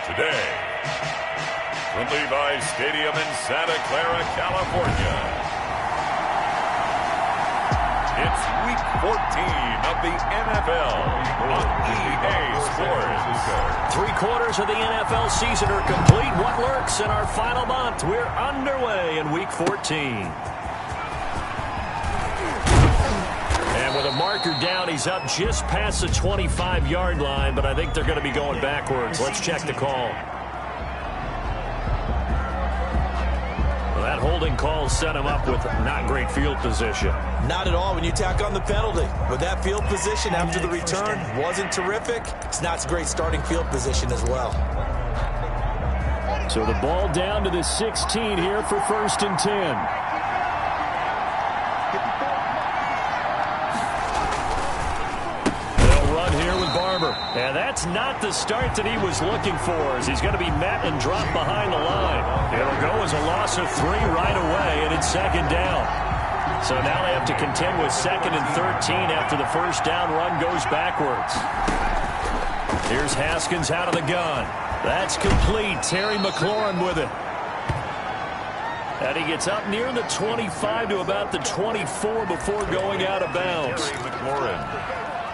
Today, from Levi's Stadium in Santa Clara, California, it's Week 14 of the NFL on EA Sports. 3/4 of the NFL season are complete. What lurks in our final month? We're underway in Week 14. And with a marker down, he's up just past the 25-yard line, but I think they're going to be going backwards. Let's check the call. Well, that holding call set him up with not great field position. Not at all when you tack on the penalty. With that field position after the return wasn't terrific. It's not a great starting field position as well. So the ball down to the 16 here for 1st and 10. And that's not the start that he was looking for, as he's going to be met and dropped behind the line. It'll go as a loss of 3 right away, and it's 2nd down. So now they have to contend with 2nd and 13 after the 1st down run goes backwards. Here's Haskins out of the gun. That's complete. Terry McLaurin with it. And he gets up near the 25 to about the 24 before going out of bounds. Terry McLaurin.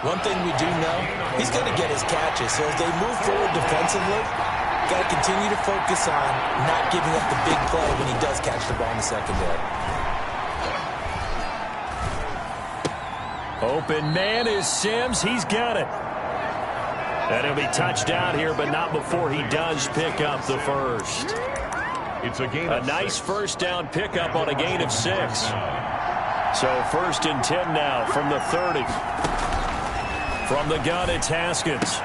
One thing we do know, he's going to get his catches. So as they move forward defensively, got to continue to focus on not giving up the big play when he does catch the ball in the secondary. Open man is Sims. He's got it. And he'll be touched down here, but not before he does pick up the first. It's a gain of nice 6. first down pickup on a gain of 6. So 1st and 10 now from the 30. From the gun, it's Haskins.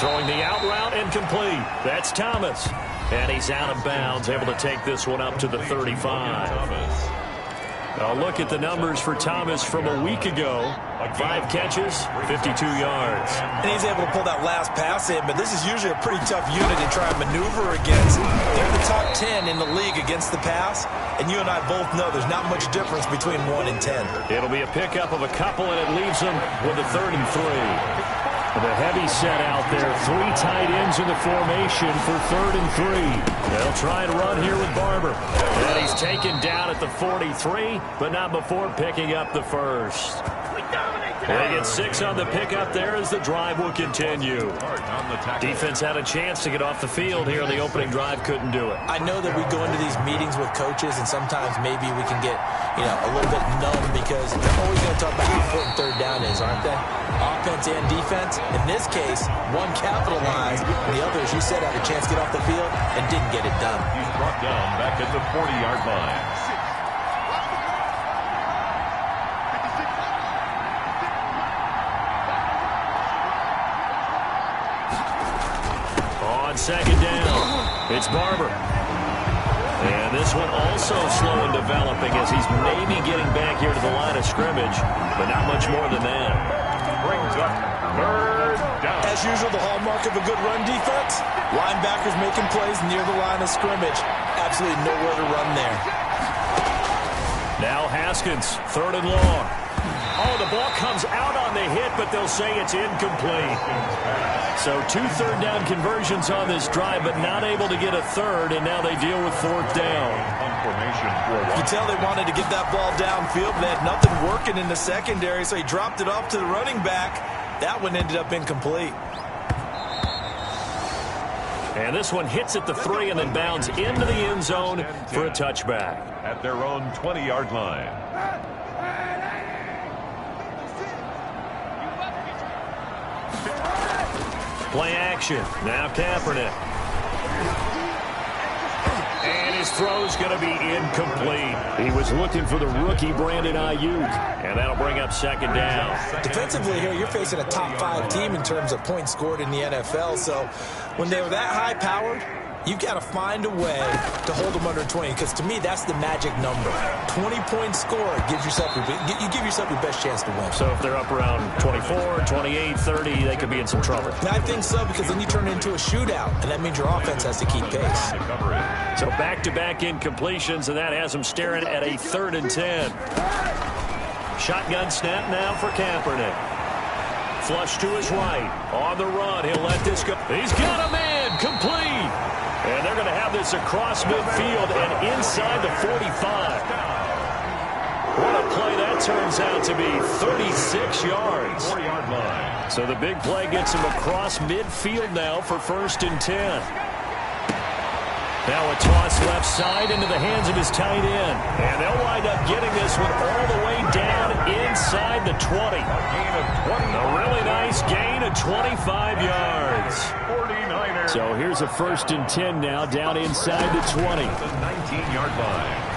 Throwing the out route incomplete. That's Thomas. And he's out of bounds, able to take this one up to the 35. A look at the numbers for Thomas from a week ago. 5 catches, 52 yards. And he's able to pull that last pass in, but this is usually a pretty tough unit to try and maneuver against. They're the top 10 in the league against the pass, and you and I both know there's not much difference between 1 and 10. It'll be a pickup of a couple, and it leaves them with a 3rd and 3. The heavy set out there. 3 tight ends in the formation for 3rd and 3. They'll try and run here with Barber. And he's taken down at the 43, but not before picking up the first. They get 6 on the pickup there as the drive will continue. Defense had a chance to get off the field here. The opening drive couldn't do it. I know that we go into these meetings with coaches, and sometimes maybe we can get, a little bit numb because they're always going to talk about how important 3rd down is, aren't they? Offense and defense. In this case, one capitalized, and the other, as you said, had a chance to get off the field and didn't get it done. He's brought down back at the 40-yard line. On 2nd down, it's Barber. And this one also slow in developing as he's maybe getting back here to the line of scrimmage, but not much more than that. Brings up 3rd down. As usual, the hallmark of a good run defense, linebackers making plays near the line of scrimmage. Absolutely nowhere to run there. Now Haskins, 3rd and long. Oh, the ball comes out on the hit, but they'll say it's incomplete. So 2 3rd-down conversions on this drive, but not able to get a 3rd, and now they deal with 4th down. You can tell they wanted to get that ball downfield, but they had nothing working in the secondary, so he dropped it off to the running back. That one ended up incomplete. And this one hits at the 3 and then bounds into the end zone for a touchback. At their own 20-yard line. Play action. Now Kaepernick. And his throw's going to be incomplete. He was looking for the rookie Brandon Ayuk. And that'll bring up 2nd down. Defensively here, you're facing a top 5 team in terms of points scored in the NFL. So when they were that high-powered, you've got to find a way to hold them under 20, because to me, that's the magic number. 20-point score gives yourself you give yourself your best chance to win. So if they're up around 24, 28, 30, they could be in some trouble. And I think so, because then you turn it into a shootout, and that means your offense has to keep pace. So back-to-back incompletions, and that has them staring at a 3rd and 10. Shotgun snap now for Kaepernick. Flush to his right. On the run, he'll let this go. He's got a man. good, complete. And they're going to have this across midfield and inside the 45. What a play that turns out to be, 36 yards. 4-yard line. So the big play gets him across midfield now for 1st and 10. Now a toss left side into the hands of his tight end. And they'll wind up getting this one all the way down inside the 20. A really nice gain of 25 yards. 49ers. So here's a 1st and 10 now down inside the 20. The 19-yard line.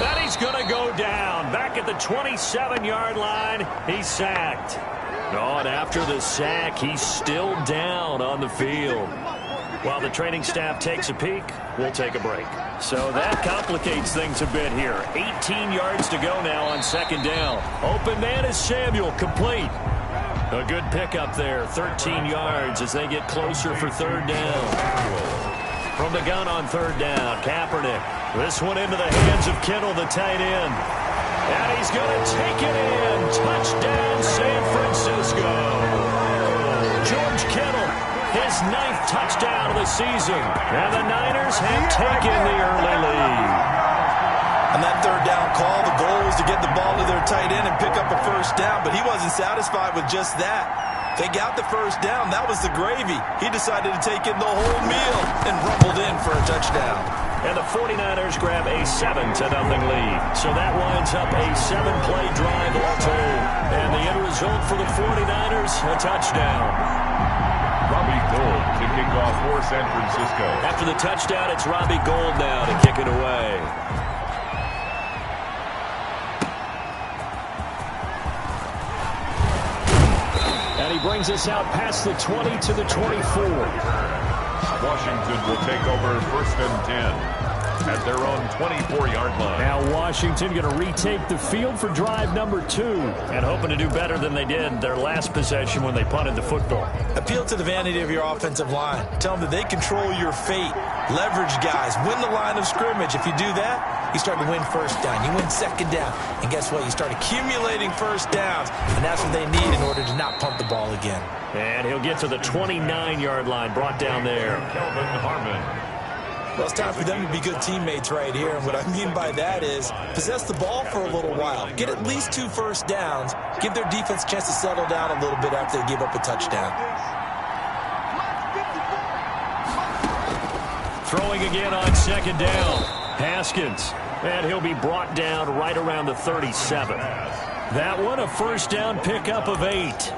And he's going to go down. Back at the 27-yard line, he's sacked. Oh, and after the sack, he's still down on the field. While the training staff takes a peek, we'll take a break. So that complicates things a bit here. 18 yards to go now on 2nd down. Open man is Samuel, complete. A good pickup there, 13 yards as they get closer for 3rd down. From the gun on 3rd down, Kaepernick. This one into the hands of Kittle, the tight end. And he's going to take it in. Touchdown, San Francisco. George Kittle, his 9th touchdown of the season. And the Niners have taken the early lead. On that 3rd down call, the goal was to get the ball to their tight end and pick up a 1st down, but he wasn't satisfied with just that. They got the 1st down. That was the gravy. He decided to take in the whole meal and rumbled in for a touchdown. And the 49ers grab a 7-0 lead. So that winds up a 7-play drive all told. And the end result for the 49ers, a touchdown. Robbie Gould to kick off for San Francisco. After the touchdown, it's Robbie Gould now to kick it away. And he brings us out past the 20 to the 24. Washington will take over 1st and 10 at their own 24-yard line. Now Washington going to retake the field for drive number 2 and hoping to do better than they did their last possession when they punted the football. Appeal to the vanity of your offensive line. Tell them that they control your fate. Leverage guys. Win the line of scrimmage. If you do that, you start to win 1st down. You win 2nd down. And guess what? You start accumulating 1st downs. And that's what they need in order to not punt the ball again. And he'll get to the 29-yard line, brought down there. Kelvin Harmon. Well, it's time for them to be good teammates right here. And what I mean by that is possess the ball for a little while. Get at least 2 1st downs. Give their defense a chance to settle down a little bit after they give up a touchdown. Throwing again on 2nd down. Haskins. And he'll be brought down right around the 37. That one a 1st down pickup of 8.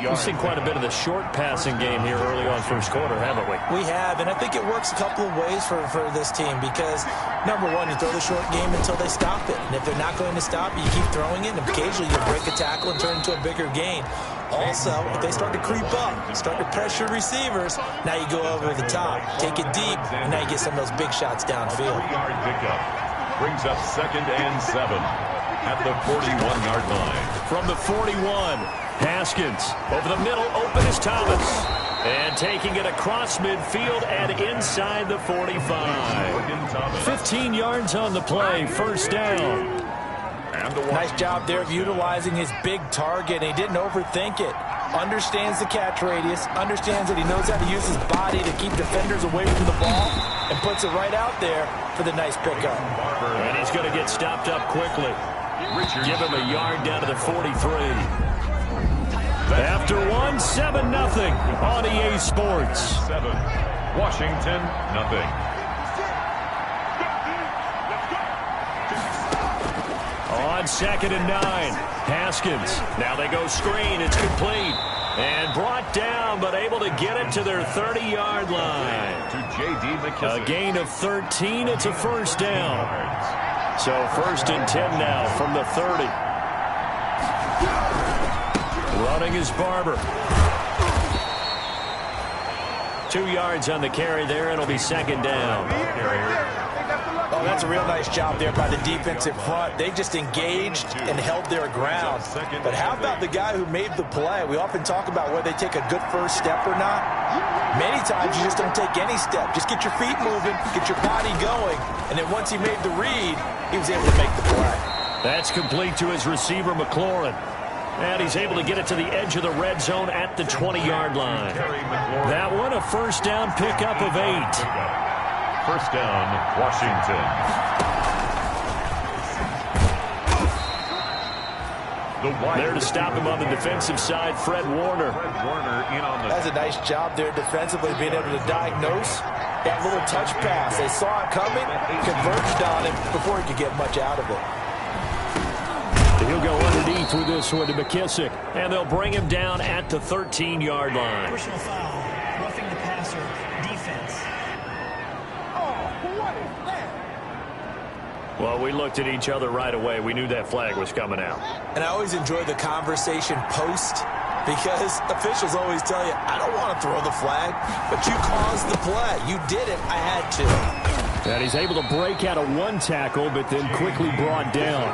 We've seen quite a bit of the short passing game here early on 1st quarter, haven't we? We have, and I think it works a couple of ways for this team because, number one, you throw the short game until they stop it. And if they're not going to stop it, you keep throwing it, and occasionally you break a tackle and turn it into a bigger gain. Also, if they start to creep up, start to pressure receivers, now you go over the top, take it deep, and now you get some of those big shots downfield. 3-yard pickup brings up 2nd and 7 at the 41-yard line. From the 41, Haskins over the middle, open is Thomas. And taking it across midfield and inside the 45. 15 yards on the play, 1st down. Nice job there of utilizing his big target. He didn't overthink it. Understands the catch radius, understands that he knows how to use his body to keep defenders away from the ball, and puts it right out there for the nice pickup. And he's going to get stopped up quickly. Give him a yard down to the 43. After one, 7-0 on EA Sports. 7, Washington, nothing. On 2nd and 9, Haskins. Now they go screen. It's complete. And brought down, but able to get it to their 30-yard line. To J.D. McKissick. A gain of 13. It's a 1st down. So 1st and 10 now from the 30. Running is Barber. 2 yards on the carry there. It'll be 2nd down. Oh, that's a real nice job there by the defensive front. They just engaged and held their ground. But how about the guy who made the play? We often talk about whether they take a good first step or not. Many times you just don't take any step. Just get your feet moving, get your body going, and then once he made the read, he was able to make the play. That's complete to his receiver, McLaurin. And he's able to get it to the edge of the red zone at the 20-yard line. That one, a first down pickup of 8. First down, Washington. There to stop him on the defensive side, Fred Warner. That's a nice job there defensively, being able to diagnose that little touch pass. They saw it coming, converged on him before he could get much out of it. He'll go underneath with this one to McKissick, and they'll bring him down at the 13-yard line. Personal foul, roughing the passer, defense. Well, we looked at each other right away. We knew that flag was coming out. And I always enjoy the conversation post, because officials always tell you, I don't want to throw the flag, but you caused the play. You did it. I had to. And he's able to break out of one tackle, but then quickly brought down.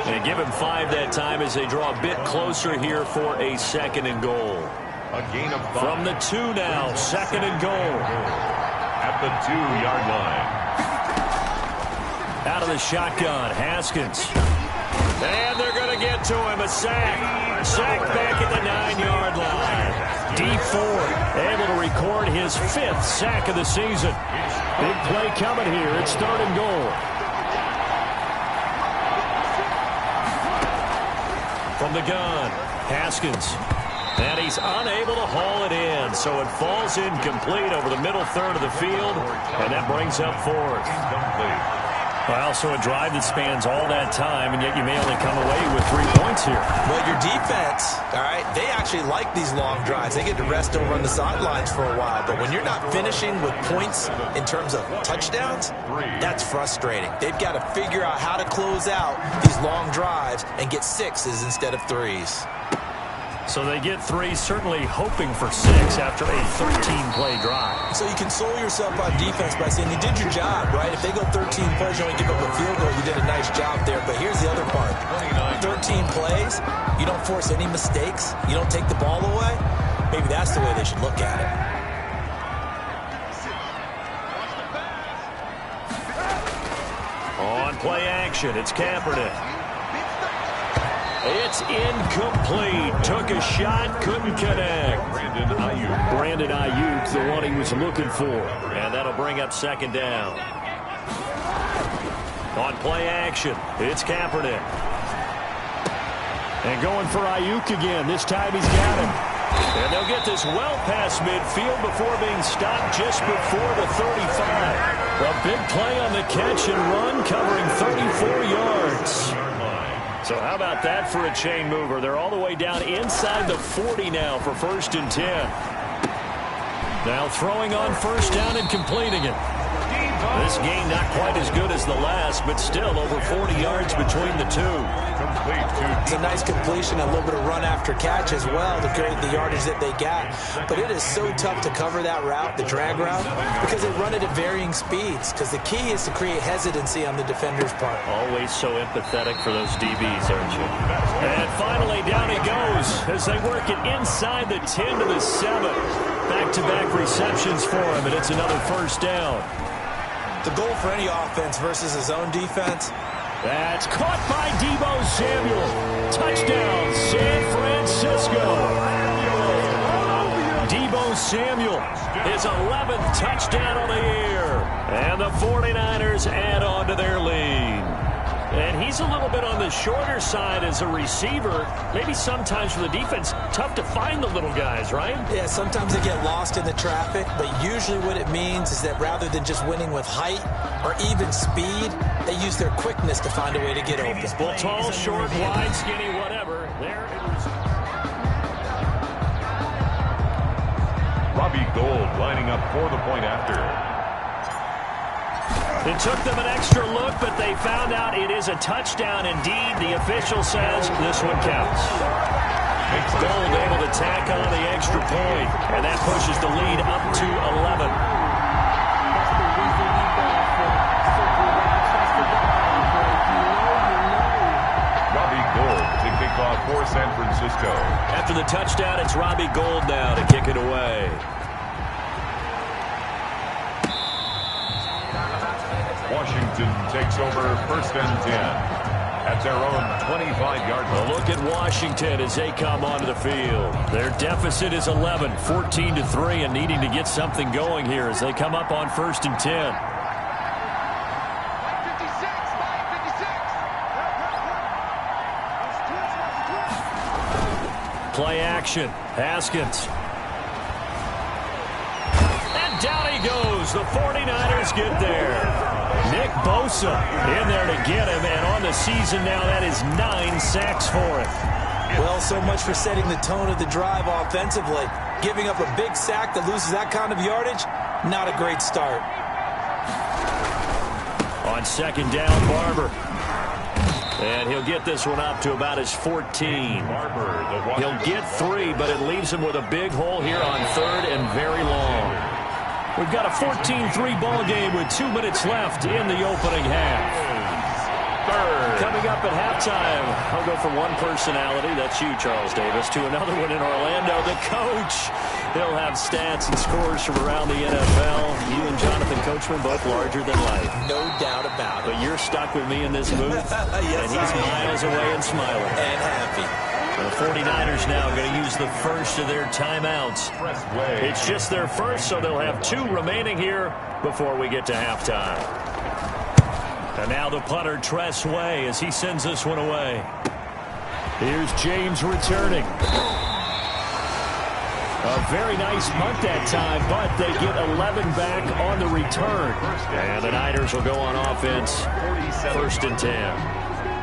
And give him 5 that time as they draw a bit closer here for a 2nd and goal. A gain of 5. From the 2 now, 2nd and goal. At the 2-yard line. Out of the shotgun, Haskins. And they're going to get to him, a sack. Sack back at the 9-yard line. Deep Ford, able to record his 5th sack of the season. Big play coming here. It's 3rd and goal. From the gun, Haskins. And he's unable to haul it in, so it falls incomplete over the middle third of the field, and that brings up 4th. Well, so a drive that spans all that time, and yet you may only come away with 3 points here. Well, your defense, all right, they actually like these long drives. They get to rest over on the sidelines for a while. But when you're not finishing with points in terms of touchdowns, that's frustrating. They've got to figure out how to close out these long drives and get 6s instead of 3s. So they get 3, certainly hoping for 6 after a 13-play drive. So you console yourself on defense by saying you did your job, right? If they go 13 plays, you only give up a field goal, you did a nice job there. But here's the other part. 13 plays, you don't force any mistakes, you don't take the ball away. Maybe that's the way they should look at it. On play action, it's Kaepernick. It's incomplete. Took a shot, couldn't connect. Brandon Ayuk, the one he was looking for. And that'll bring up 2nd down. On play action, it's Kaepernick. And going for Ayuk again. This time he's got him. And they'll get this well past midfield before being stopped just before the 35. A big play on the catch and run, covering 34 yards. So how about that for a chain mover? They're all the way down inside the 40 now for 1st and 10. Now throwing on 1st down and completing it. This game not quite as good as the last, but still over 40 yards between the 2. It's a nice completion, a little bit of run after catch as well to create the yardage that they got. But it is so tough to cover that route, the drag route, because they run it at varying speeds. Because the key is to create hesitancy on the defender's part. Always so empathetic for those DBs, aren't you? And finally, down he goes as they work it inside the 10 to the 7. Back-to-back receptions for him, and it's another 1st down. The goal for any offense versus his own defense. That's caught by Deebo Samuel. Touchdown, San Francisco. Deebo Samuel, his 11th touchdown on the year. And the 49ers add on to their lead. And he's a little bit on the shorter side as a receiver. Maybe sometimes for the defense, tough to find the little guys, right? Yeah, sometimes they get lost in the traffic, but usually what it means is that rather than just winning with height or even speed, they use their quickness to find a way to get open. Well, tall, short, wide, skinny, whatever. There it is. Robbie Gould lining up for the point after. It took them an extra look, but they found out it is a touchdown indeed. The official says this one counts. Gould able to tack on the extra point, and that pushes the lead up to 11. Robbie Gould to kick off for San Francisco. After the touchdown, it's Robbie Gould now to kick it away. Washington takes over 1st and 10. at their own 25-yard line. Look at Washington as they come onto the field. Their deficit is 11, 14-3, and needing to get something going here as they come up on 1st and 10. Play action. Haskins. And down he goes. The 49ers get there. Nick Bosa in there to get him. And on the season now, that is 9 sacks for him. Well, so much for setting the tone of the drive offensively. Giving up a big sack that loses that kind of yardage, not a great start. On 2nd down, Barber. And he'll get this one up to about his 14. He'll get 3, but it leaves him with a big hole here on 3rd and very long. We've got a 14-3 ball game with 2 minutes left in the opening half. 3rd. Coming up at halftime, I'll go from one personality, that's you, Charles Davis, to another one in Orlando, the coach. He'll have stats and scores from around the NFL. You and Jonathan Coachman both larger than life. No doubt about it. But you're stuck with me in this booth. Yes, and he's miles away and smiling. And happy. The 49ers now going to use the first of their timeouts. It's just their first, so they'll have 2 remaining here before we get to halftime. And now the punter, Tress Way, as he sends this one away. Here's James returning. A very nice punt that time, but they get 11 back on the return. And the Niners will go on offense, 1st and 10.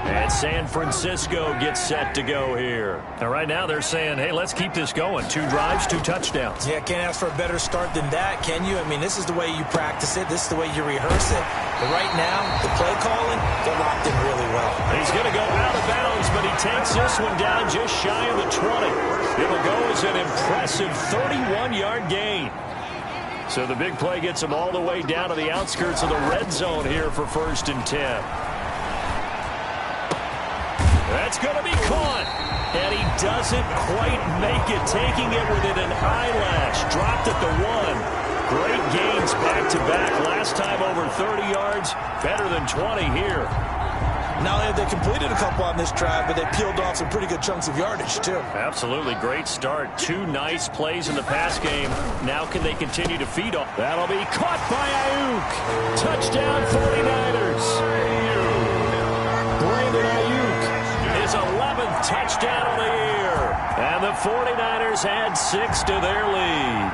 And San Francisco gets set to go here. And right now they're saying, hey, let's keep this going. 2 drives, 2 touchdowns. Yeah, can't ask for a better start than that, can you? I mean, this is the way you practice it. This is the way you rehearse it. But right now, the play calling, they're locked in really well. He's going to go out of bounds, but he takes this one down just shy of the 20. It'll go as an impressive 31-yard gain. So the big play gets him all the way down to the outskirts of the red zone here for 1st and 10. That's going to be caught. And he doesn't quite make it, taking it within an eyelash. Dropped at the 1. Great gains back-to-back. Last time over 30 yards, better than 20 here. Not only have they completed a couple on this drive, but they peeled off some pretty good chunks of yardage, too. Absolutely great start. 2 nice plays in the pass game. Now can they continue to feed off? That'll be caught by Ayuk. Touchdown 49ers. Brandon Ayuk, his 11th touchdown of the year. And the 49ers add 6 to their lead.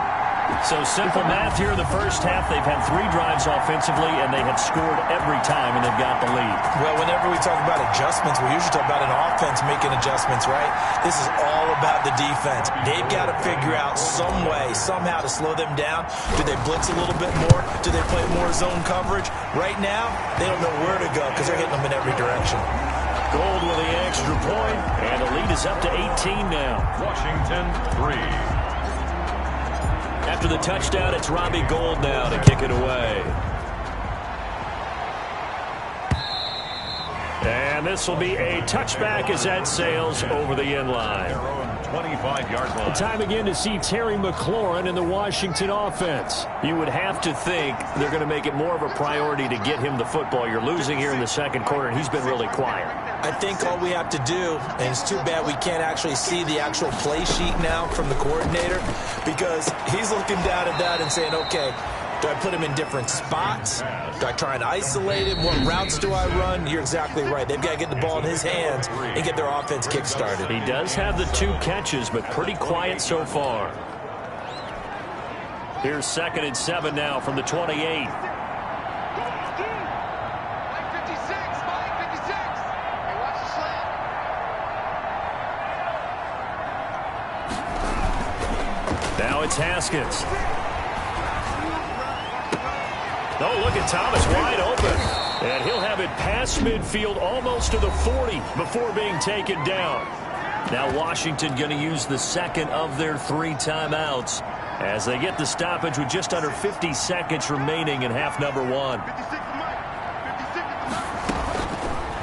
So simple math here in the first half. They've had 3 drives offensively, and they have scored every time, and they've got the lead. Well, whenever we talk about adjustments, we usually talk about an offense making adjustments, right? This is all about the defense. They've got to figure out some way, somehow to slow them down. Do they blitz a little bit more? Do they play more zone coverage? Right now, they don't know where to go because they're hitting them in every direction. Gold with the extra point, and the lead is up to 18 now. Washington 3. After the touchdown, it's Robbie Gould now to kick it away. And this will be a touchback as that sails over the end line. 25-yard line. Time again to see Terry McLaurin in the Washington offense. You would have to think they're going to make it more of a priority to get him the football. You're losing here in the 2nd quarter, and he's been really quiet. I think all we have to do, and it's too bad we can't actually see the actual play sheet now from the coordinator, because he's looking down at that and saying, okay, do I put him in different spots? Do I try and isolate him? What routes do I run? You're exactly right. They've got to get the ball in his hands and get their offense kick-started. He does have the 2 catches, but pretty quiet so far. Here's 2nd and 7 now from the 28. Now it's Haskins. Oh, look at Thomas wide open. And he'll have it past midfield almost to the 40 before being taken down. Now Washington going to use the 2nd of their 3 timeouts as they get the stoppage with just under 50 seconds remaining in half number 1.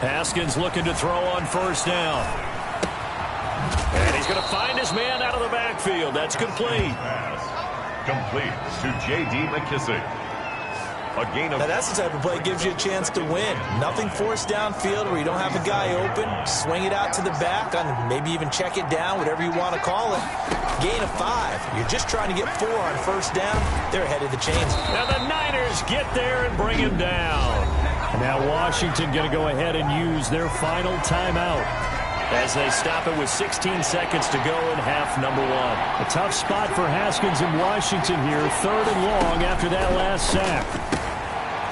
Haskins looking to throw on 1st down. And he's going to find his man out of the backfield. That's complete. Pass complete to J.D. McKissick. A gain of... Now, that's the type of play that gives you a chance to win. Nothing forced downfield where you don't have a guy open. Swing it out to the back, on maybe even check it down, whatever you want to call it. Gain of 5. You're just trying to get 4 on first down. They're ahead of the chains. Now the Niners get there and bring him down. And now Washington going to go ahead and use their final timeout as they stop it with 16 seconds to go in half number 1. A tough spot for Haskins in Washington here. 3rd and long after that last sack.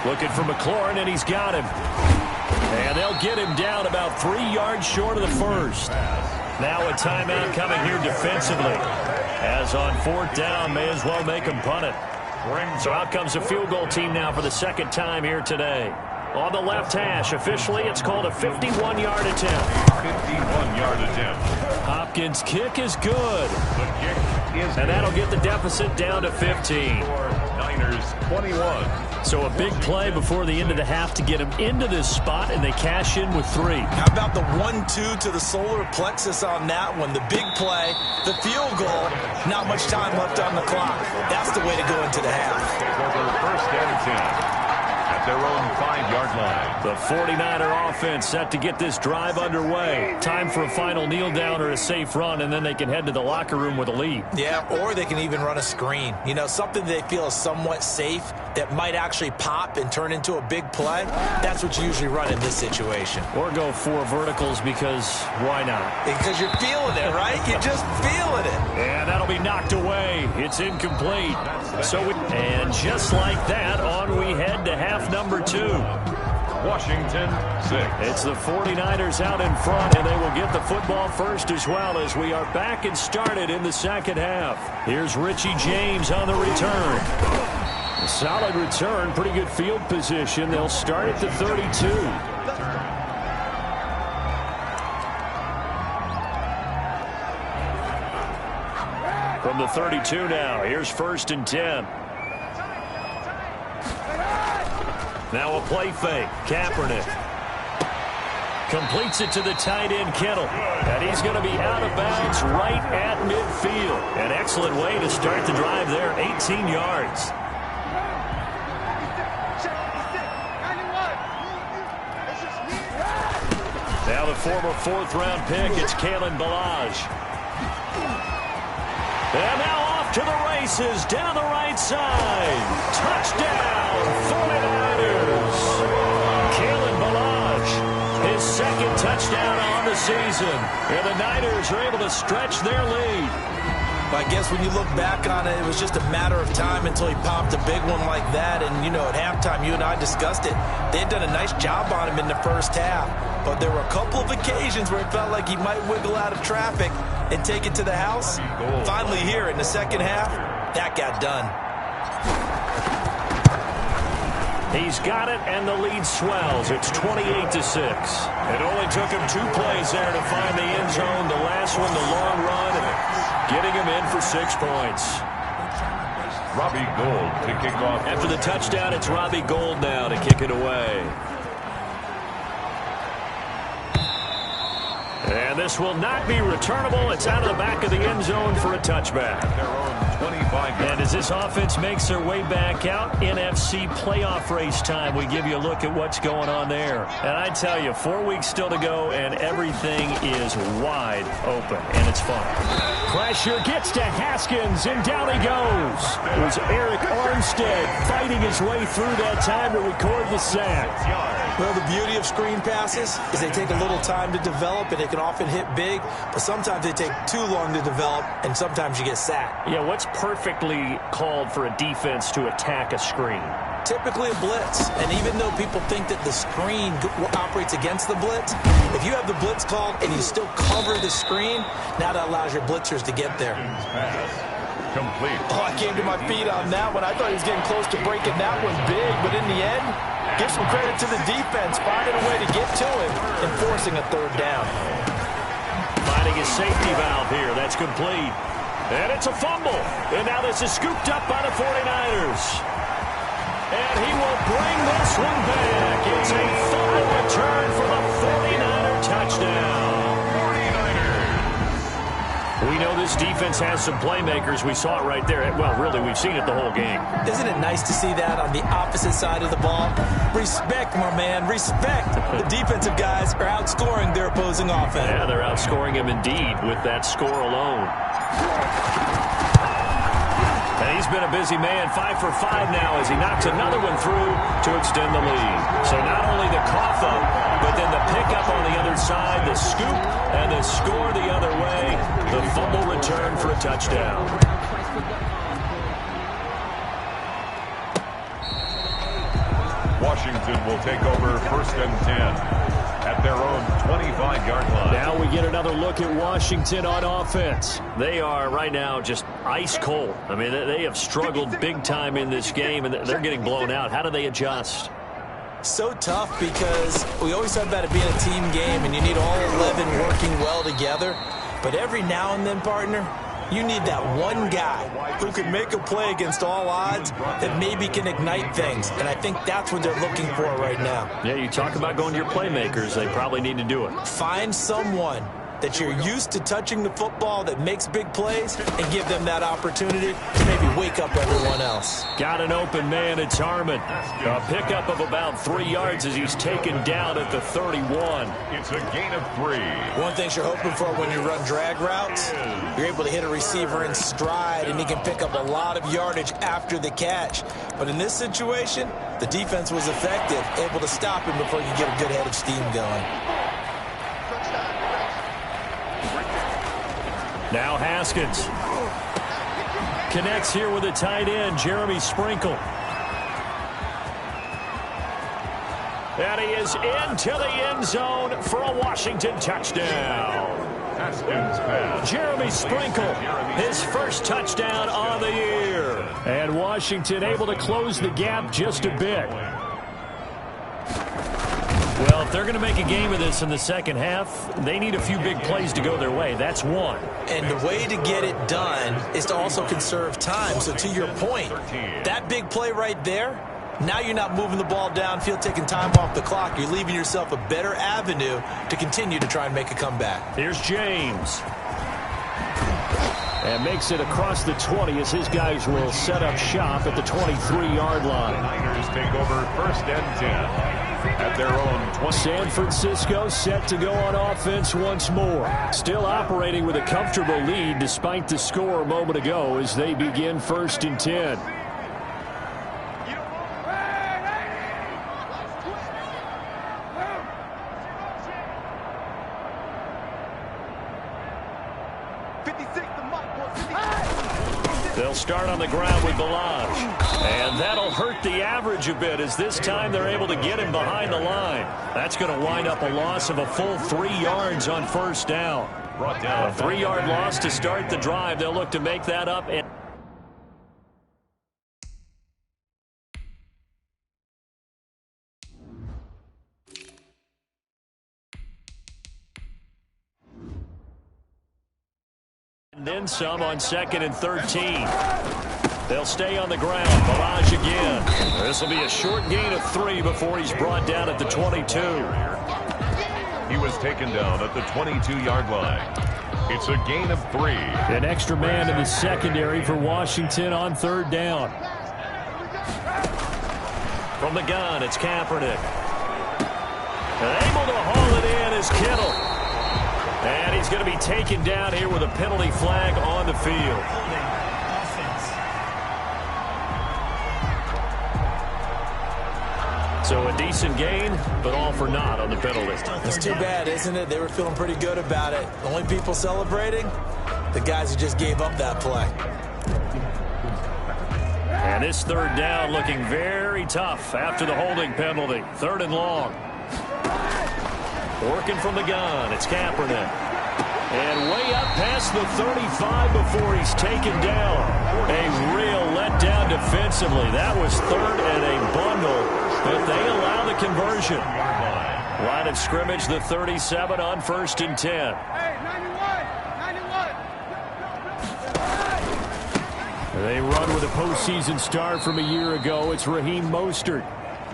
Looking for McLaurin, and he's got him. And they'll get him down about 3 yards short of the first. Now a timeout coming here defensively. As on 4th down, may as well make him punt it. So out comes a field goal team now for the 2nd time here today. On the left hash, officially, it's called a 51-yard attempt. 51-yard attempt. Hopkins' kick is good. The kick is And that'll get the deficit down to 15. Niners 21. So a big play before the end of the half to get him into this spot, and they cash in with 3. How about the 1-2 to the solar plexus on that one? The big play, the field goal, not much time left on the clock. That's the way to go into the half. Over 1st and 10. Their own 5-yard line. The 49er offense set to get this drive underway. Time for a final kneel down or a safe run, and then they can head to the locker room with a lead. Yeah, or they can even run a screen. You know, something they feel is somewhat safe that might actually pop and turn into a big play. That's what you usually run in this situation. Or go 4 verticals because why not? Because you're feeling it, right? You're just feeling it. And that'll be knocked away. It's incomplete. And just like that, on we head to half number 2. Washington 6. It's the 49ers out in front, and they will get the football first as well as we are back and started in the 2nd half. Here's Richie James on the return. A solid return, pretty good field position. They'll start at the 32. From the 32 now, here's 1st and 10. Now a play fake. Kaepernick completes it to the tight end, Kittle. And he's going to be out of bounds right at midfield. An excellent way to start the drive there. 18 yards. Now the former 4th-round pick, it's Kalen Ballage. And now off to the races, down the right side. Touchdown, 49ers. Kalen Ballage, his 2nd touchdown on the season. And the Niners are able to stretch their lead. I guess when you look back on it, it was just a matter of time until he popped a big one like that. And, you know, at halftime, you and I discussed it. They had done a nice job on him in the first half. But there were a couple of occasions where it felt like he might wiggle out of traffic and take it to the house. Finally here in the 2nd half, that got done. He's got it, and the lead swells. It's 28-6. It only took him 2 plays there to find the end zone. The last one, the long run, getting him in for 6 points. Robbie Gould to kick off. After the touchdown, it's Robbie Gould now to kick it away. And this will not be returnable. It's out of the back of the end zone for a touchback. Their own 25. And as this offense makes their way back out, NFC playoff race time, we give you a look at what's going on there. And I tell you, 4 weeks still to go, and everything is wide open, and it's fun. Pressure gets to Haskins, and down he goes. It was Eric Armstead fighting his way through that time to record the sack. Well, the beauty of screen passes is they take a little time to develop, and they can often hit big, but sometimes they take too long to develop, and sometimes you get sacked. Yeah, what's perfectly called for a defense to attack a screen? Typically a blitz, and even though people think that the screen operates against the blitz, if you have the blitz called and you still cover the screen, now that allows your blitzers to get there. Complete. Oh, I came to my feet on that one. I thought he was getting close to breaking that one big, but in the end, give some credit to the defense, finding a way to get to him and forcing a 3rd down. Finding his safety valve here. That's complete. And it's a fumble. And now this is scooped up by the 49ers. And he will bring this one back. It's a fumble return for the 49er touchdown. 49ers. We know this defense has some playmakers. We saw it right there. Well, really, we've seen it the whole game. Isn't it nice to see that on the opposite side of the ball? Respect, my man, respect. The defensive guys are outscoring their opposing offense. Yeah, they're outscoring him indeed with that score alone. And he's been a busy man, 5 for 5 now as he knocks another one through to extend the lead. So not only the cough up, but then the pickup on the other side, the scoop, and the score the other way. The fumble return for a touchdown. Washington will take over 1st and 10 at their own 25-yard line. Now we get another look at Washington on offense. They are right now just ice cold. I mean, they have struggled big time in this game, and they're getting blown out. How do they adjust? So tough because we always talk about it being a team game, and you need all 11 working well together. But every now and then, partner, you need that one guy who can make a play against all odds that maybe can ignite things. And I think that's what they're looking for right now. Yeah, you talk about going to your playmakers. They probably need to do it. Find someone that you're used to touching the football that makes big plays and give them that opportunity to maybe wake up everyone else. Got an open man. It's Harmon. A pickup of about 3 yards as he's taken down at the 31. It's a gain of 3. One thing you're hoping for when you run drag routes, you're able to hit a receiver in stride and he can pick up a lot of yardage after the catch. But in this situation, the defense was effective, able to stop him before he could get a good head of steam going. Now Haskins connects here with a tight end, Jeremy Sprinkle. And he is into the end zone for a Washington touchdown. Haskins pass. Jeremy Sprinkle, his first touchdown on the year. And Washington able to close the gap just a bit. Well, if they're going to make a game of this in the second half, they need a few big plays to go their way. That's one. And the way to get it done is to also conserve time. So to your point, that big play right there, now you're not moving the ball downfield, taking time off the clock. You're leaving yourself a better avenue to continue to try and make a comeback. Here's James. And makes it across the 20 as his guys will set up shop at the 23-yard line. Niners take over 1st and 10 at their own 20. San Francisco set to go on offense once more. Still operating with a comfortable lead despite the score a moment ago as they begin 1st and 10. They'll start on the ground with Balaj. And that'll hurt the average a bit as this time they're able to get him behind the line. That's going to wind up a loss of a full 3 yards on 1st down. A 3-yard loss to start the drive. They'll look to make that up. And then some on 2nd and 13. They'll stay on the ground. Balaj again. This will be a short gain of 3 before he's brought down at the 22. He was taken down at the 22-yard line. It's a gain of 3. An extra man in the secondary for Washington on 3rd down. From the gun, it's Kaepernick. And able to haul it in is Kittle. And he's going to be taken down here with a penalty flag on the field. So a decent gain, but all for naught on the penalty. It's too bad, isn't it? They were feeling pretty good about it. The only people celebrating, the guys who just gave up that play. And this 3rd down looking very tough after the holding penalty. 3rd and long. Working from the gun, it's Kaepernick. And way up past the 35 before he's taken down. A real letdown defensively. That was 3rd and a bundle, but they allow the conversion. Line of scrimmage, the 37 on 1st and 10. They run with a postseason start from a year ago. It's Raheem Mostert.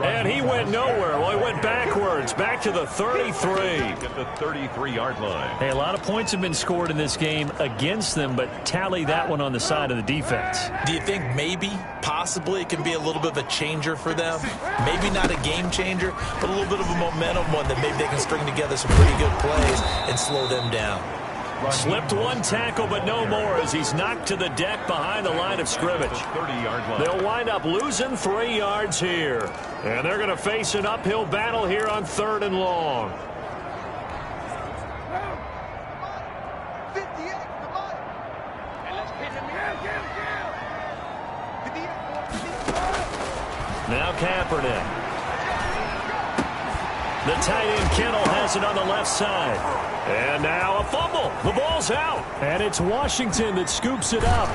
And he went nowhere. Well, he went backwards, back to the 33. At the 33-yard line. Hey, a lot of points have been scored in this game against them, but tally that one on the side of the defense. Do you think maybe, possibly, it can be a little bit of a changer for them? Maybe not a game changer, but a little bit of a momentum one that maybe they can string together some pretty good plays and slow them down. Slipped one tackle, but no more as he's knocked to the deck behind the line of scrimmage. 30-yard line. They'll wind up losing 3 yards here. And they're going to face an uphill battle here on 3rd and long. Now Kaepernick. The tight end Kittle has it on the left side. And now a fumble. The ball's out. And it's Washington that scoops it up.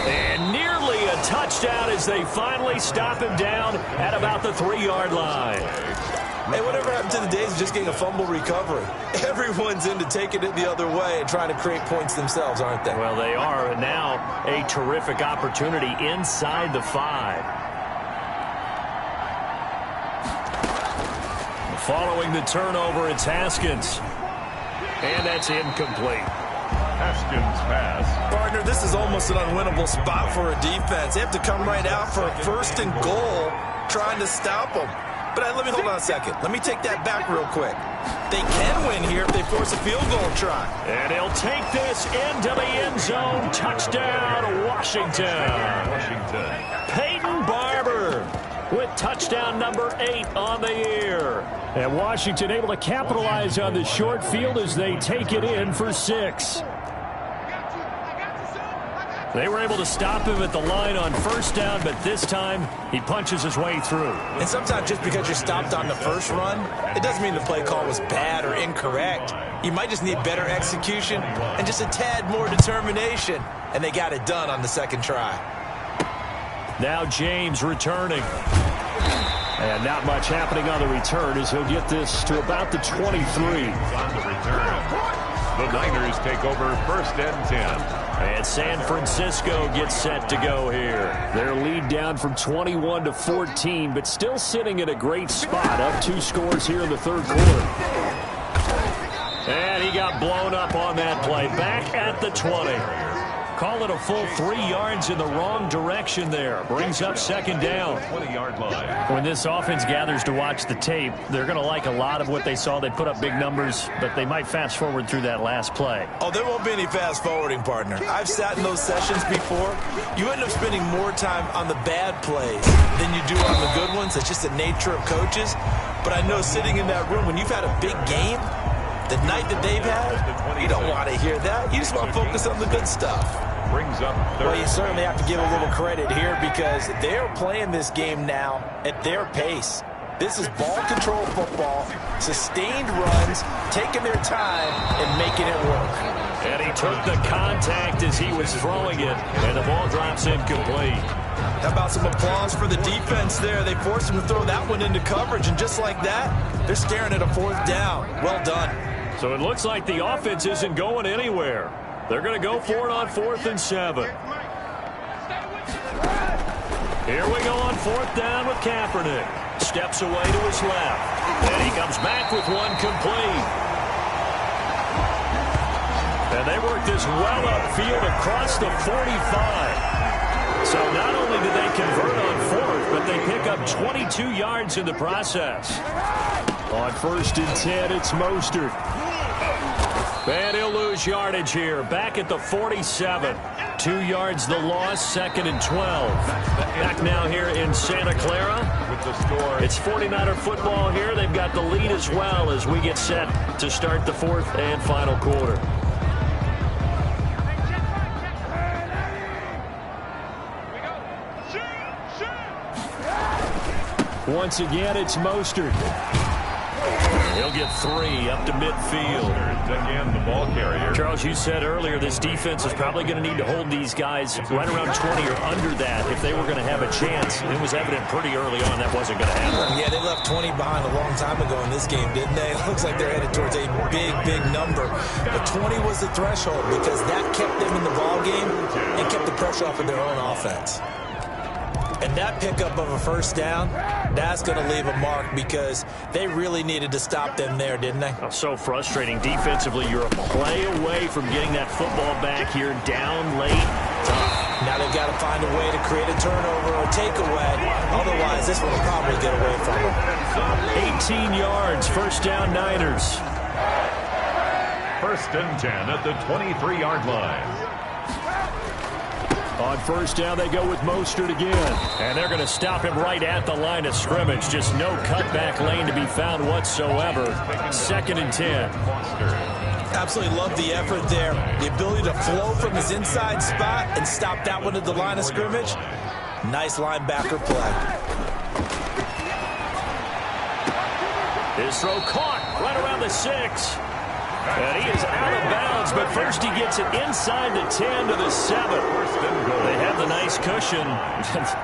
And nearly a touchdown as they finally stop him down at about the 3-yard line. Hey, whatever happened to the days of just getting a fumble recovery? Everyone's into taking it the other way and trying to create points themselves, aren't they? Well, they are. And now a terrific opportunity inside the 5. Following the turnover, it's Haskins. And that's incomplete. Haskins pass. Partner, this is almost an unwinnable spot for a defense. They have to come right out for a 1st and goal trying to stop them. But let me hold on a second. Let me take that back real quick. They can win here if they force a field goal try. And he'll take this into the end zone. Touchdown, Washington. Peyton Barber with touchdown number 8 on the year. And Washington able to capitalize on the short field as they take it in for 6. They were able to stop him at the line on 1st down, but this time he punches his way through. And sometimes just because you're stopped on the first run, it doesn't mean the play call was bad or incorrect. You might just need better execution and just a tad more determination. And they got it done on the 2nd try. Now James returning. And not much happening on the return as he'll get this to about the 23. On the return. The Niners take over 1st and 10. And San Francisco gets set to go here. Their lead down from 21 to 14, but still sitting in a great spot. Up 2 scores here in the 3rd quarter. And he got blown up on that play. Back at the 20. Call it a full 3 yards in the wrong direction there. Brings up 2nd down. 20-yard line. When this offense gathers to watch the tape, they're going to like a lot of what they saw. They put up big numbers, but they might fast forward through that last play. Oh, there won't be any fast forwarding, partner. I've sat in those sessions before. You end up spending more time on the bad plays than you do on the good ones. It's just the nature of coaches. But I know sitting in that room, when you've had a big game, the night that they've had, you don't want to hear that. You just want to focus on the good stuff. Brings up 3rd. Well, you certainly have to give a little credit here because they're playing this game now at their pace. This is ball control football, sustained runs, taking their time and making it work. And he took the contact as he was throwing it, and the ball drops incomplete. How about some applause for the defense there? They forced him to throw that one into coverage, and just like that, they're staring at a 4th down. Well done. So it looks like the offense isn't going anywhere. They're going to go for it on 4th and 7. Here we go on 4th down with Kaepernick. Steps away to his left. And he comes back with one complete. And they work this well upfield across the 45. So not only do they convert on 4th, but they pick up 22 yards in the process. On 1st and 10, it's Mostert. And he'll lose yardage here. Back at the 47. 2 yards the loss, 2nd and 12. Back now here in Santa Clara. With the score. It's 49er football here. They've got the lead as well as we get set to start the 4th and final quarter. Once again, it's Mostert. He'll get 3 up to midfield. Again, the ball carrier. Charles, you said earlier this defense is probably going to need to hold these guys right around 20 or under that if they were going to have a chance. It was evident pretty early on that wasn't going to happen. Yeah, they left 20 behind a long time ago in this game, didn't they? It looks like they're headed towards a big, big number. But 20 was the threshold because that kept them in the ball game and kept the pressure off of their own offense. And that pickup of a first down, that's going to leave a mark because they really needed to stop them there, didn't they? Oh, so frustrating. Defensively, you're a play away from getting that football back here down late. Tough. Now they've got to find a way to create a turnover or takeaway. Otherwise, this one will probably get away from them. 18 yards, first down Niners. First and 10 at the 23-yard line. On first down, they go with Mostert again. And they're going to stop him right at the line of scrimmage. Just no cutback lane to be found whatsoever. Second and 10. Absolutely love the effort there. The ability to flow from his inside spot and stop that one at the line of scrimmage. Nice linebacker play. His throw caught right around the 6. And he is out of bounds, but first he gets it inside the 10 to the 7. They have the nice cushion.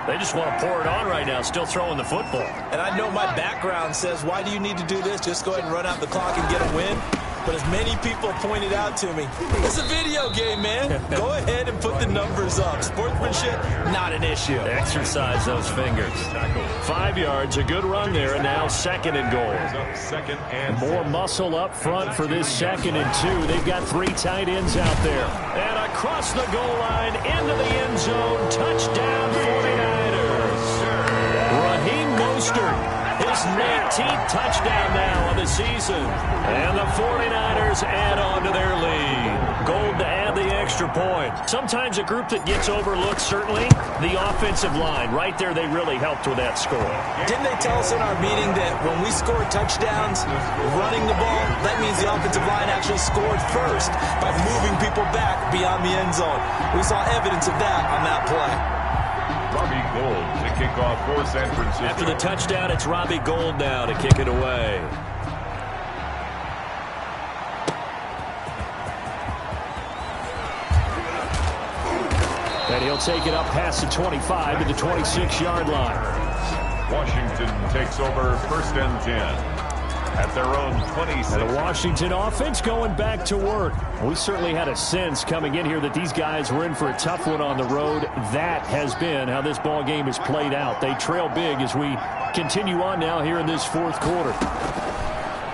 They just want to pour it on right now, still throwing the football. And I know my background says, why do you need to do this? Just go ahead and run out the clock and get a win. But as many people pointed out to me, it's a video game, man. Go ahead and put the numbers up. Sportsmanship, not an issue. Exercise those fingers. 5 yards, a good run there, and now second and goal. More muscle up front for this second and 2. They've got 3 tight ends out there. And across the goal line, into the end zone, touchdown 49ers. Raheem Mostert. His 19th touchdown now of the season. And the 49ers add on to their lead. Gold to add the extra point. Sometimes a group that gets overlooked, certainly, the offensive line. Right there, they really helped with that score. Didn't they tell us in our meeting that when we score touchdowns running the ball, that means the offensive line actually scored first by moving people back beyond the end zone? We saw evidence of that on that play. Robbie Gould to kick off for San Francisco. After the touchdown, it's Robbie Gould now to kick it away. And he'll take it up past the 25 to the 26-yard line. Washington takes over first and 10. At their own 26. And the Washington offense going back to work. We certainly had a sense coming in here that these guys were in for a tough one on the road. That has been how this ball game has played out. They trail big as we continue on now here in this fourth quarter.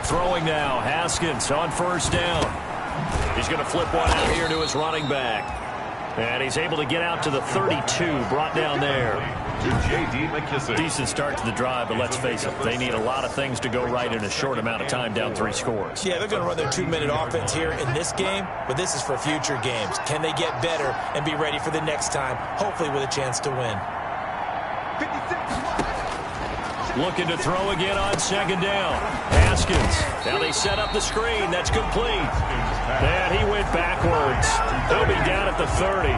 Throwing now, Haskins on first down. He's going to flip one out here to his running back. And he's able to get out to the 32, brought down there. To J.D. McKissick. Decent start to the drive, but let's face it, they need a lot of things to go right in a short amount of time, down 3 scores. Yeah, they're going to run their 2-minute offense here in this game, but this is for future games. Can they get better and be ready for the next time, hopefully with a chance to win? Looking to throw again on second down. Haskins. Now they set up the screen. That's complete. And he went backwards. He'll be down at the 30.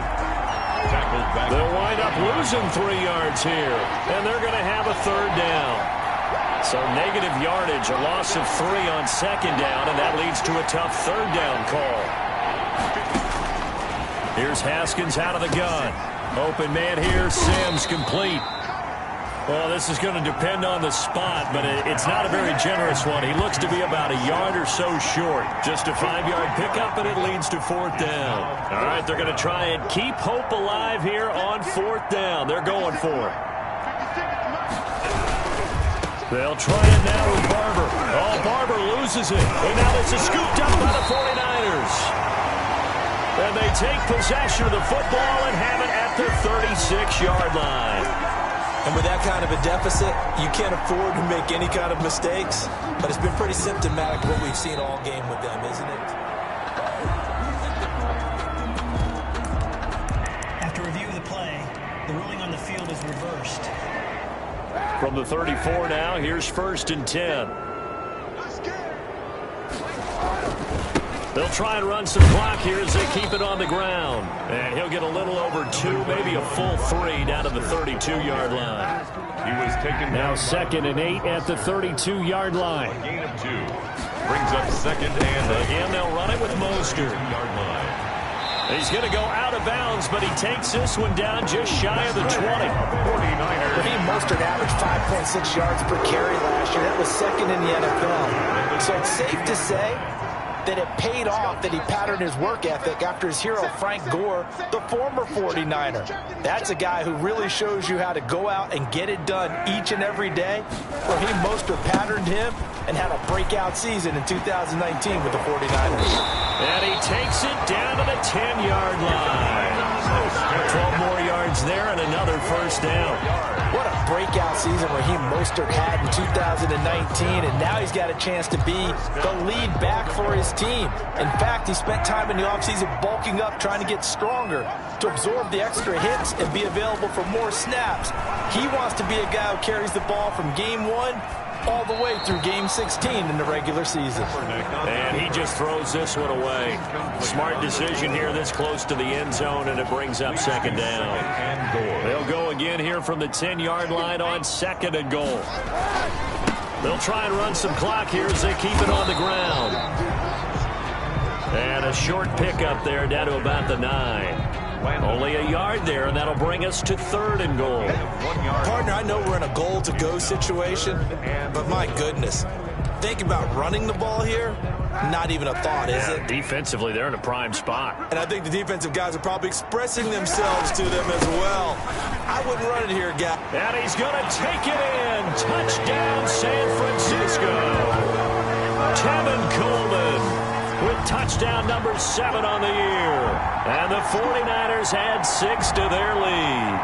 They'll wind up losing 3 yards here. And they're going to have a third down. So negative yardage, a loss of 3 on second down, and that leads to a tough third down call. Here's Haskins out of the gun. Open man here, Sims complete. Well, this is going to depend on the spot, but it's not a very generous one. He looks to be about a yard or so short. Just a 5-yard pickup, and it leads to fourth down. All right, they're going to try and keep hope alive here on fourth down. They're going for it. They'll try it now with Barber. Oh, Barber loses it. And now this is scooped up by the 49ers. And they take possession of the football and have it at the 36-yard line. And with that kind of a deficit, you can't afford to make any kind of mistakes. But it's been pretty symptomatic of what we've seen all game with them, isn't it? After review of the play, the ruling on the field is reversed. From the 34 now, here's first and 10. They'll try and run some clock here as they keep it on the ground. And he'll get a little over 2, maybe a full 3 down to the 32-yard line. He was taken now down. second and 8 at the 32-yard line. A gain of 2. Brings up second and again, they'll run it with Mostert. Yard line. He's going to go out of bounds, but he takes this one down just shy of the 20. 49ers. Raheem Mostert averaged 5.6 yards per carry last year. That was second in the NFL. So it's safe to say that it paid off that he patterned his work ethic after his hero, Frank Gore, the former 49er. That's a guy who really shows you how to go out and get it done each and every day. Raheem Mostert patterned him and had a breakout season in 2019 with the 49ers. And he takes it down to the 10-yard line. 12 more yards there and another first down. What a breakout season Raheem Mostert had in 2019, and now he's got a chance to be the lead back for his team. In fact, he spent time in the offseason bulking up, trying to get stronger to absorb the extra hits and be available for more snaps. He wants to be a guy who carries the ball from game 1 all the way through game 16 in the regular season. And he just throws this one away. Smart decision here this close to the end zone, and it brings up second down. They'll go again here from the 10-yard line on second and goal. They'll try and run some clock here as they keep it on the ground. And a short pickup there down to about the 9. Only a yard there, and that'll bring us to third and goal. Partner, I know we're in a goal-to-go situation, but my goodness, think about running the ball here. Not even a thought, is it? Defensively, they're in a prime spot. And I think the defensive guys are probably expressing themselves to them as well. I wouldn't run it here, guy. And he's going to take it in. Touchdown, San Francisco. Tevin Coleman with touchdown number 7 on the year. And the 49ers add 6 to their lead.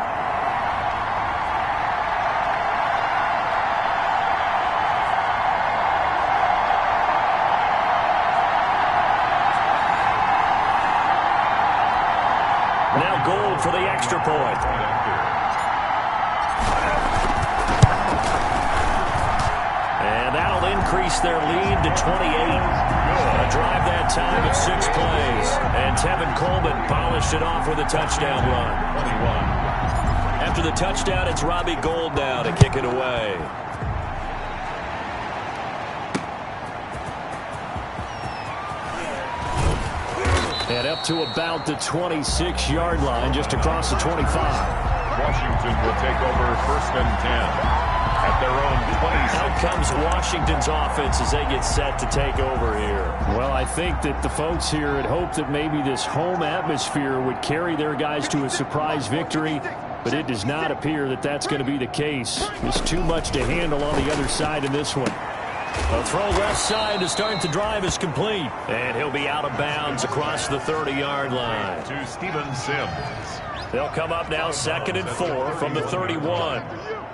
Now Gold for the extra point. And that'll increase their lead to 28. A drive that time of 6 plays. And Tevin Coleman polished it off with a touchdown run. After the touchdown, it's Robbie Gould now to kick it away. And up to about the 26-yard line, just across the 25. Washington will take over first and 10. At their own 20. Out comes Washington's offense as they get set to take over here. Well, I think that the folks here had hoped that maybe this home atmosphere would carry their guys to a surprise victory, but it does not appear that that's going to be the case. There's too much to handle on the other side in this one. A throw left side to start the drive is complete. And he'll be out of bounds across the 30-yard line. To Steven Sims. They'll come up now 2nd and 4 from the 31.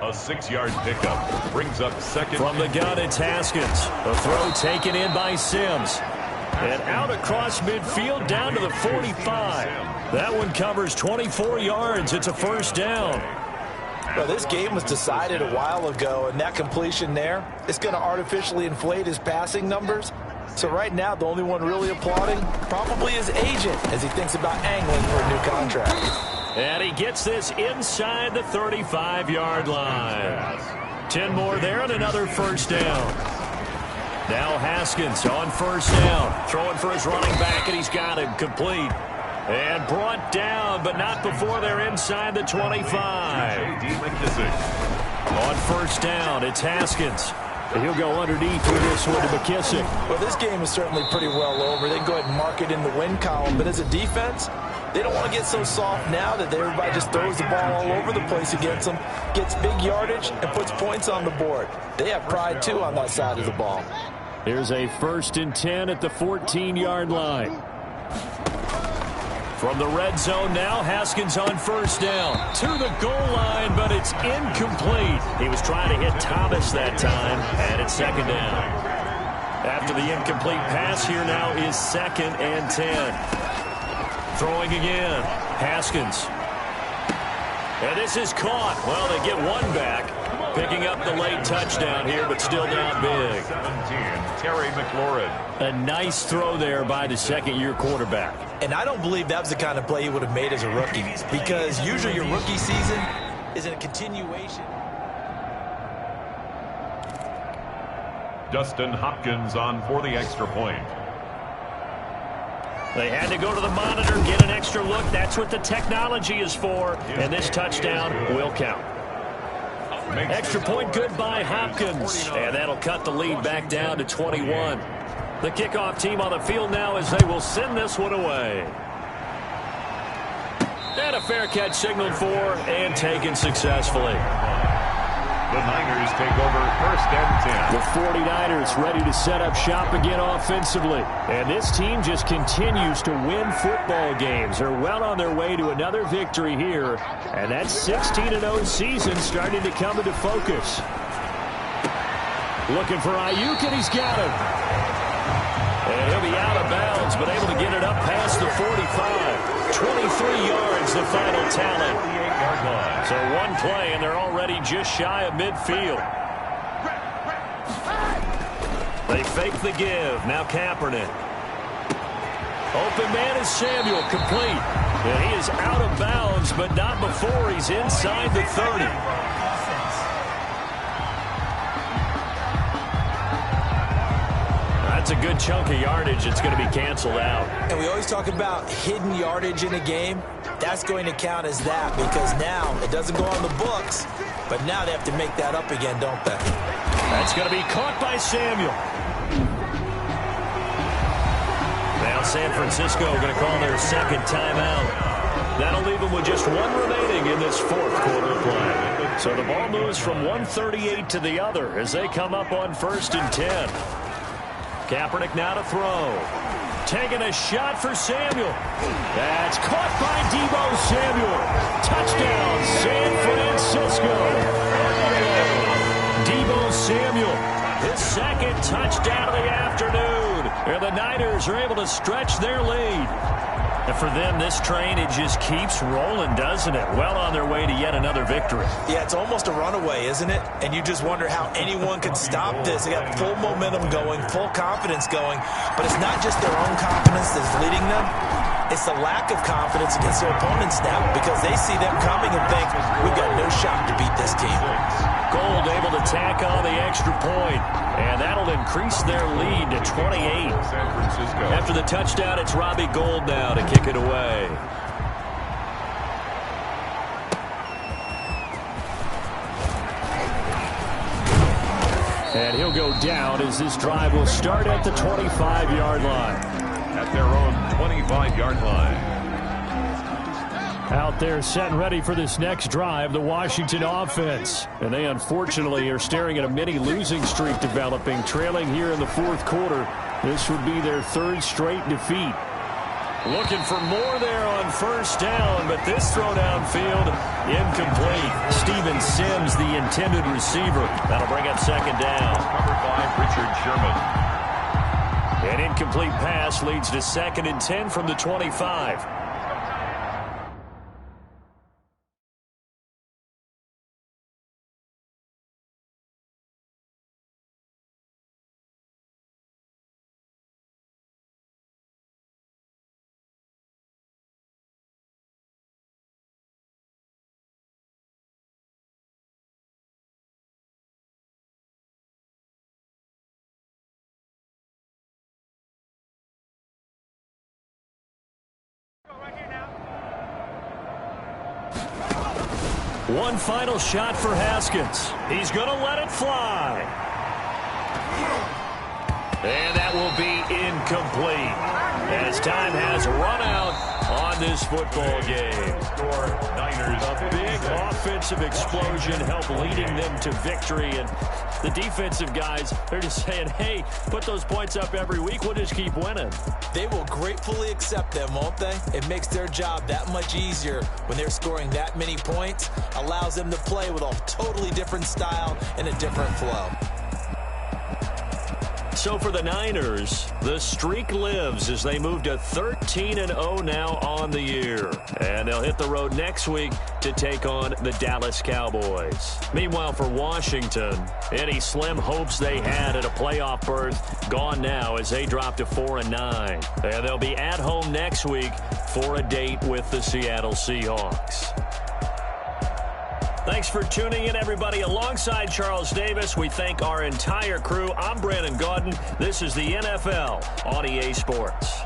A 6-yard pickup brings up second. From the gun, it's Haskins. A throw taken in by Sims. And out across midfield down to the 45. That one covers 24 yards. It's a first down. Well, this game was decided a while ago, and that completion there is going to artificially inflate his passing numbers. So right now, the only one really applauding probably his agent as he thinks about angling for a new contract. And he gets this inside the 35-yard line. 10 more there and another first down. Now Haskins on first down. Throwing for his running back, and he's got him complete. And brought down, but not before they're inside the 25. On first down, it's Haskins. He'll go underneath with this one to McKissick. Well, this game is certainly pretty well over. They can go ahead and mark it in the win column. But as a defense, they don't want to get so soft now that everybody just throws the ball all over the place against them, gets big yardage, and puts points on the board. They have pride, too, on that side of the ball. Here's a 1st and 10 at the 14-yard line. From the red zone now, Haskins on first down. To the goal line, but it's incomplete. He was trying to hit Thomas that time, and it's second down. After the incomplete pass, here now is 2nd and 10. Throwing again, Haskins. And this is caught. Well, they get one back. Picking up the late touchdown here, but still down big. 17, Terry McLaurin. A nice throw there by the second-year quarterback. And I don't believe that was the kind of play he would have made as a rookie, because usually your rookie season is in a continuation. Dustin Hopkins on for the extra point. They had to go to the monitor, get an extra look. That's what the technology is for. And this touchdown will count. Extra point good by Hopkins. And that'll cut the lead back down to 21. The kickoff team on the field now as they will send this one away. And a fair catch signaled for and taken successfully. The Niners take over first and 10. The 49ers ready to set up shop again offensively. And this team just continues to win football games. They're well on their way to another victory here. And that 16-0 season starting to come into focus. Looking for Ayuk, and he's got him. And he'll be out of bounds, but able to get it up past the 45. 23 yards, the final tally. 48-yard line. So one play, and they're already just shy of midfield. They fake the give. Now Kaepernick. Open man is Samuel, complete. And he is out of bounds, but not before he's inside the 30. That's a good chunk of yardage. It's going to be canceled out. And we always talk about hidden yardage in a game. That's going to count as that because now it doesn't go on the books, but now they have to make that up again, don't they? That's going to be caught by Samuel. Now San Francisco going to call their second timeout. That'll leave them with just one remaining in this fourth quarter of play. So the ball moves from 138 to the other as they come up on first and 10. Kaepernick now to throw. Taking a shot for Samuel. That's caught by Deebo Samuel. Touchdown, San Francisco. Deebo Samuel, his second touchdown of the afternoon. And the Niners are able to stretch their lead. And for them, this train, it just keeps rolling, doesn't it? Well on their way to yet another victory. Yeah, it's almost a runaway, isn't it? And you just wonder how anyone could stop this. They got full momentum going, full confidence going. But it's not just their own confidence that's leading them. It's the lack of confidence against their opponents now because they see them coming and think, we've got no shot to beat this team. Gold able to tack on the extra point, and that'll increase their lead to 28. San Francisco. After the touchdown, it's Robbie Gould now to kick it away. And he'll go down as this drive will start at the 25-yard line. At their own 25-yard line. Out there set and ready for this next drive, the Washington offense. And they unfortunately are staring at a mini losing streak developing, trailing here in the fourth quarter. This would be their third straight defeat. Looking for more there on first down, but this throw downfield incomplete. Steven Sims, the intended receiver. That'll bring up second down. Covered by Richard Sherman. An incomplete pass leads to second and 10 from the 25. One final shot for Haskins. He's going to let it fly. And that will be incomplete as time has run out on this football game. Niners. A big offensive explosion helped leading them to victory. And the defensive guys, they're just saying, hey, put those points up every week. We'll just keep winning. They will gratefully accept them, won't they? It makes their job that much easier when they're scoring that many points. Allows them to play with a totally different style and a different flow. So for the Niners, the streak lives as they move to 13-0 now on the year. And they'll hit the road next week to take on the Dallas Cowboys. Meanwhile, for Washington, any slim hopes they had at a playoff berth gone now as they drop to 4-9. And they'll be at home next week for a date with the Seattle Seahawks. Thanks for tuning in, everybody. Alongside Charles Davis, we thank our entire crew. I'm Brandon Gaudin. This is the NFL on EA Sports.